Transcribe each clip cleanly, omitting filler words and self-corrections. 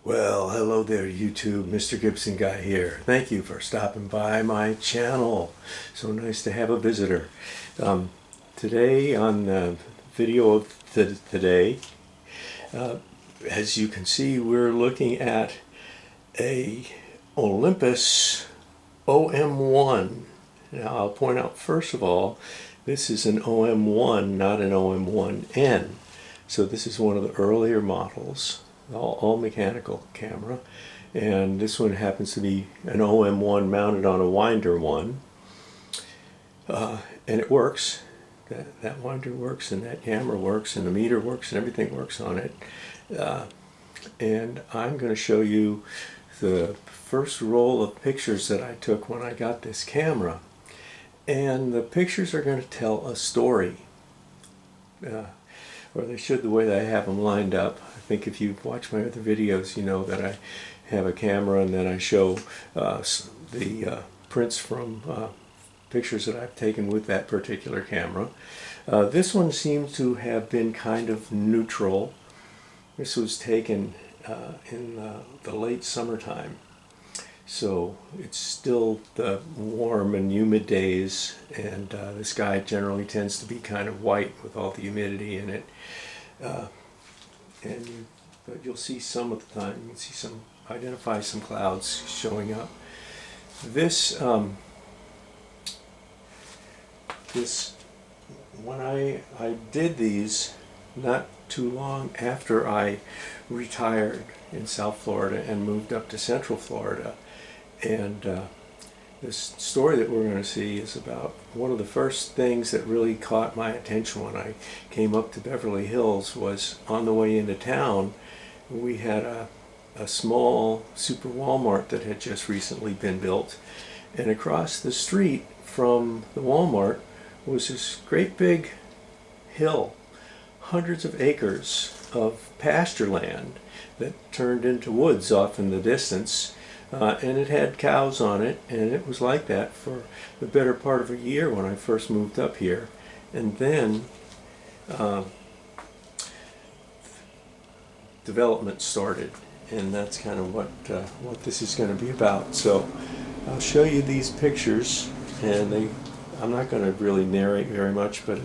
Well, hello there, YouTube. Mr. Gibson Guy here. Thank you for stopping by my channel. So nice to have a visitor. Today, on the video of today, as you can see, we're looking at a Olympus OM1. Now, I'll point out first of all, this is an OM1, not an OM1N. So this is one of the earlier models. All mechanical camera, and this one happens to be an OM1 mounted on a winder one, and it works. That winder works, and that camera works, and the meter works, and everything works on it. And I'm going to show you the first roll of pictures that I took when I got this camera, and the pictures are going to tell a story. Or they should, the way that I have them lined up. I think if you've watched my other videos, you know that I have a camera and then I show the prints from pictures that I've taken with that particular camera. This one seems to have been kind of neutral. This was taken in the late summertime. So it's still the warm and humid days, and the sky generally tends to be kind of white with all the humidity in it. But you'll see some of the time, you can see identify some clouds showing up. When I did these not too long after I retired in South Florida and moved up to Central Florida. And this story that we're going to see is about one of the first things that really caught my attention when I came up to Beverly Hills. Was on the way into town, we had a small super Walmart that had just recently been built, and across the street from the Walmart was this great big hill, hundreds of acres of pasture land that turned into woods off in the distance. And it had cows on it, and it was like that for the better part of a year when I first moved up here. And then development started, and that's kind of what this is going to be about. So I'll show you these pictures, and I'm not going to really narrate very much, but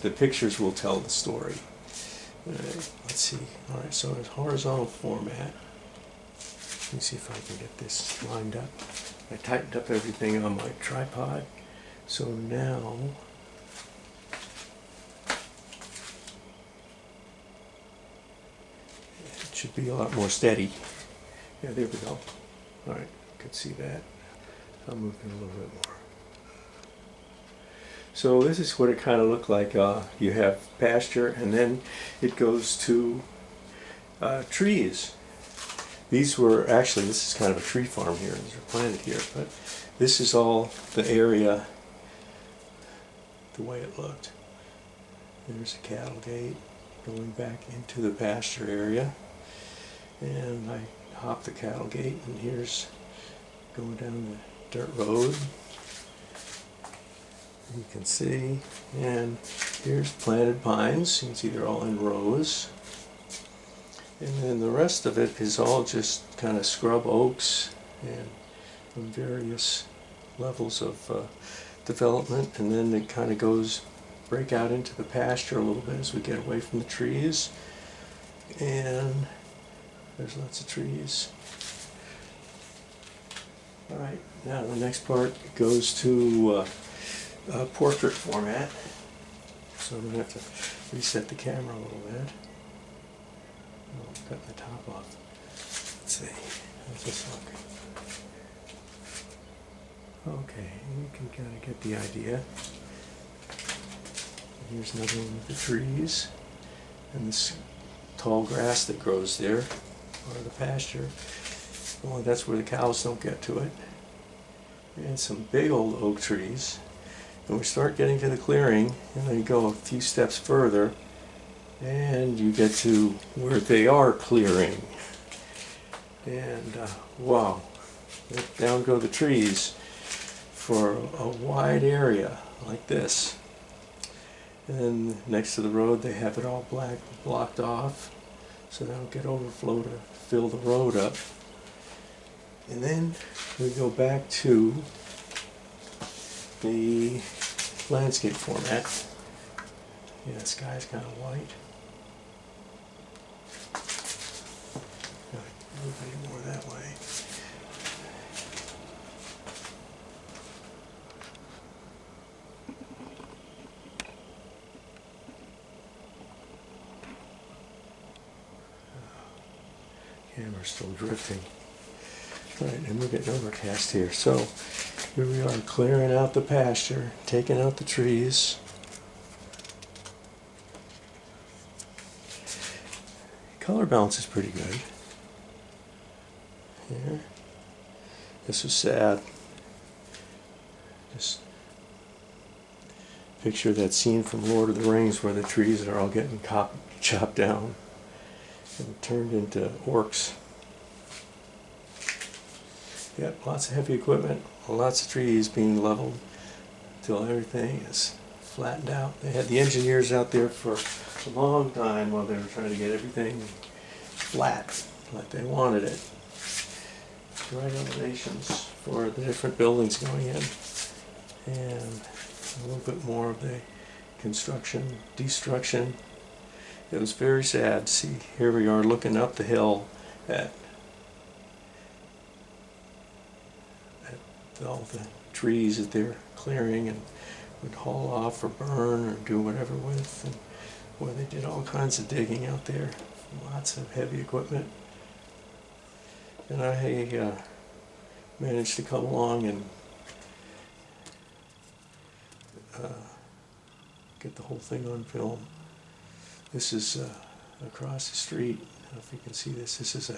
the pictures will tell the story. All right, let's see. All right, so it's horizontal format. Let me see if I can get this lined up. I tightened up everything on my tripod, so now it should be a lot more steady. Yeah, there we go. All right, you can see that. I'll move it a little bit more. So this is what it kind of looked like. You have pasture, and then it goes to trees. These were actually, this is kind of a tree farm here, these are planted here, but this is all the area, the way it looked. There's a cattle gate going back into the pasture area, and I hopped the cattle gate, and here's going down the dirt road. You can see, and here's planted pines. You can see they're all in rows. And then the rest of it is all just kind of scrub oaks and various levels of development. And then it kind of break out into the pasture a little bit as we get away from the trees. And there's lots of trees. All right, now the next part goes to portrait format. So I'm going to have to reset the camera a little bit. Oh, cut the top off. Let's see. How's this look? Okay, you can kind of get the idea. Here's another one with the trees and this tall grass that grows there, part of the pasture. Well, that's where the cows don't get to it. And some big old oak trees. And we start getting to the clearing, and then you go a few steps further, and you get to where they are clearing. And wow, down go the trees for a wide area like this. And then next to the road they have it all blocked off. so they don't get overflow to fill the road up. And then we go back to the landscape format. Yeah, the sky's kind of white. A little bit more that way. Camera's still drifting. Right, and we're getting overcast here. So here we are clearing out the pasture, taking out the trees. Color balance is pretty good. Here. This was sad. Just picture that scene from Lord of the Rings where the trees are all getting chopped down and turned into orcs. Yep, lots of heavy equipment, lots of trees being leveled until everything is flattened out. They had the engineers out there for a long time while they were trying to get everything flat like they wanted it. The right elevations for the different buildings going in, and a little bit more of the construction, destruction. It was very sad to see. Here we are looking up the hill at all the trees that they're clearing and would haul off or burn or do whatever with, and boy, they did all kinds of digging out there. Lots of heavy equipment. And I managed to come along and get the whole thing on film. This is across the street. I don't know if you can see this. This is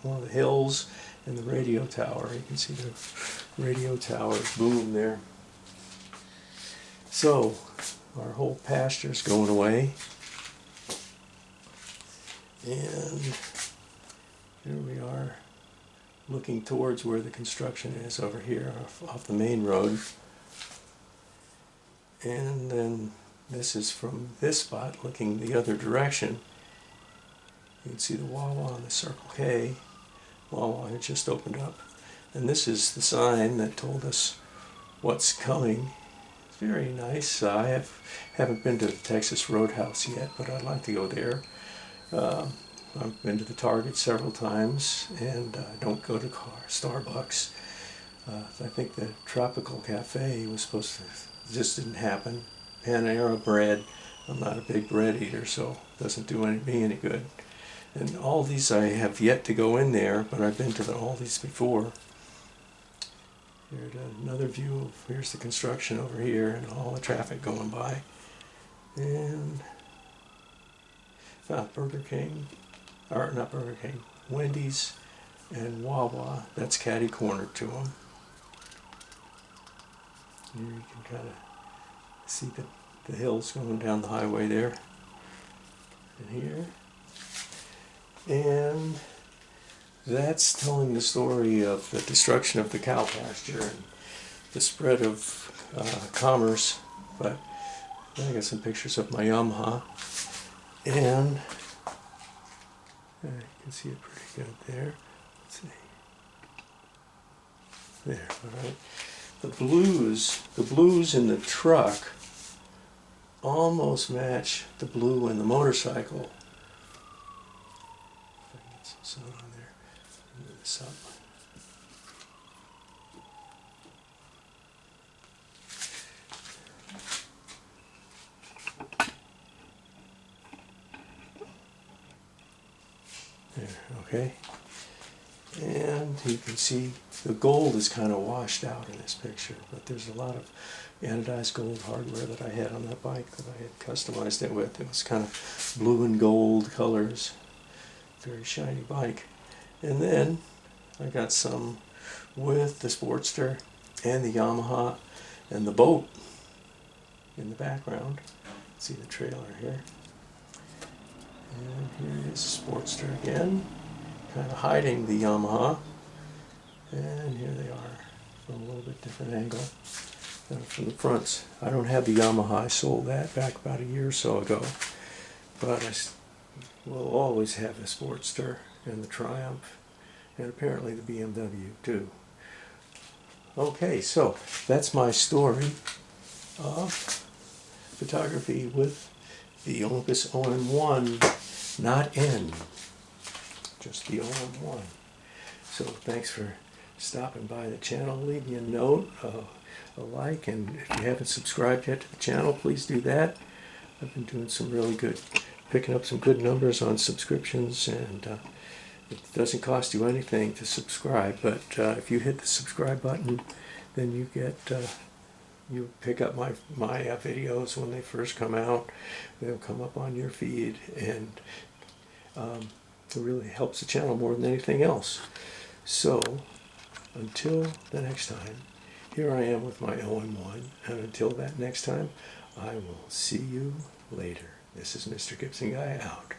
one of the hills and the radio tower. You can see the radio tower boom there. So our whole pasture's going away. And here we are looking towards where the construction is over here off the main road. And then this is from this spot looking the other direction. You can see the Wawa on the Circle K. Wawa had just opened up. And this is the sign that told us what's coming. It's very nice. I haven't been to the Texas Roadhouse yet, but I'd like to go there. I've been to the Target several times, and I don't go to Starbucks. I think the Tropical Cafe was supposed to, just didn't happen. Panera bread. I'm not a big bread eater, so it doesn't do me any good. And all these I have yet to go in there, but I've been to all these before. Here's another view of, here's the construction over here and all the traffic going by. And Burger King, or not Burger King, Wendy's and Wawa, that's catty corner to them. Here you can kind of see the hills going down the highway there. And here. And that's telling the story of the destruction of the cow pasture and the spread of commerce. But I got some pictures of my Yamaha, and you can see it pretty good there. Let's see. There, all right. The blues in the truck almost match the blue in the motorcycle. If I can get some sun on there. Move this up. There, okay. And you can see the gold is kind of washed out in this picture, but there's a lot of anodized gold hardware that I had on that bike that I had customized it with. It was kind of blue and gold colors, very shiny bike. And then I got some with the Sportster and the Yamaha and the boat in the background. See the trailer here. And here is the Sportster again, kind of hiding the Yamaha. And here they are from a little bit different angle from the fronts. I don't have the Yamaha. I sold that back about a year or so ago. But I will always have the Sportster and the Triumph, and apparently the BMW too. Okay, so that's my story of photography with the Olympus OM1, not N, just the OM1. So thanks for stopping by the channel. Leave me a note, a like, and if you haven't subscribed yet to the channel, please do that. I've been doing some really good, picking up some good numbers on subscriptions, and it doesn't cost you anything to subscribe, but if you hit the subscribe button, then you get you pick up my videos when they first come out. They'll come up on your feed, and it really helps the channel more than anything else. So until the next time, here I am with my OM1, and until that next time, I will see you later. This is Mr. Gibson Guy out.